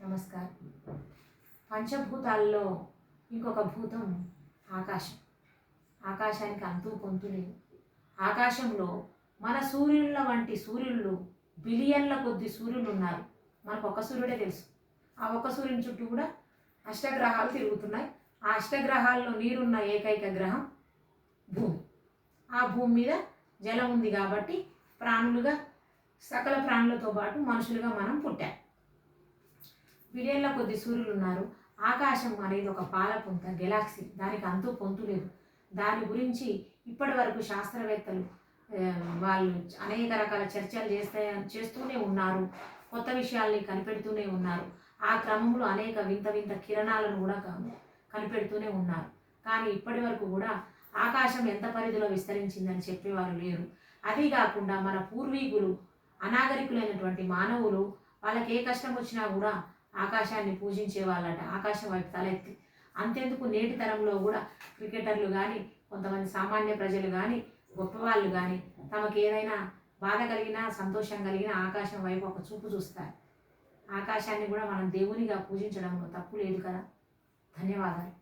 నమస్కారం. పంచభూతాల్లో ఇంకొక భూతం ఆకాశం. ఆకాశానికి అంతు పొంతు లేదు. ఆకాశంలో మన సూర్యుల వంటి సూర్యుళ్ళు బిలియన్ల కొద్ది సూర్యులు ఉన్నారు. మనకు ఒక సూర్యుడే తెలుసు. ఆ ఒక్క సూర్యుని చుట్టూ కూడా అష్టగ్రహాలు తిరుగుతున్నాయి. ఆ అష్టగ్రహాల్లో నీరున్న ఏకైక గ్రహం భూమి. ఆ భూమి మీద జలం ఉంది కాబట్టి ప్రాణులుగా సకల ప్రాణులతో పాటు మనుషులుగా మనం పుట్టాం. బిలియన్ల కొద్ది సూర్యులు ఉన్నారు. ఆకాశం అనేది ఒక పాలపుంత గెలాక్సీ. దానికి అంతు పొంతు లేదు. దాని గురించి ఇప్పటి వరకు శాస్త్రవేత్తలు వాళ్ళు అనేక రకాల చర్చలు చేస్తూనే ఉన్నారు. కొత్త విషయాల్ని కనిపెడుతూనే ఉన్నారు. ఆ క్రమంలో అనేక వింత వింత కిరణాలను కూడా కనిపెడుతూనే ఉన్నారు. కానీ ఇప్పటి వరకు కూడా ఆకాశం ఎంత పరిధిలో విస్తరించిందని చెప్పేవారు లేరు. అదీ కాకుండా మన పూర్వీకులు అనాగరికులైనటువంటి మానవులు వాళ్ళకి ఏ కష్టం వచ్చినా కూడా ఆకాశాన్ని పూజించే వాళ్ళట. ఆకాశం వైపు తలెత్తి. అంతెందుకు నేటి తరంలో కూడా క్రికెటర్లు కానీ కొంతమంది సామాన్య ప్రజలు కానీ గొప్పవాళ్ళు కానీ తమకు ఏదైనా బాధ కలిగినా సంతోషం కలిగినా ఆకాశం వైపు ఒక చూపు చూస్తారు. ఆకాశాన్ని కూడా మనం దేవునిగా పూజించడంలో తప్పు లేదు కదా. ధన్యవాదాలు.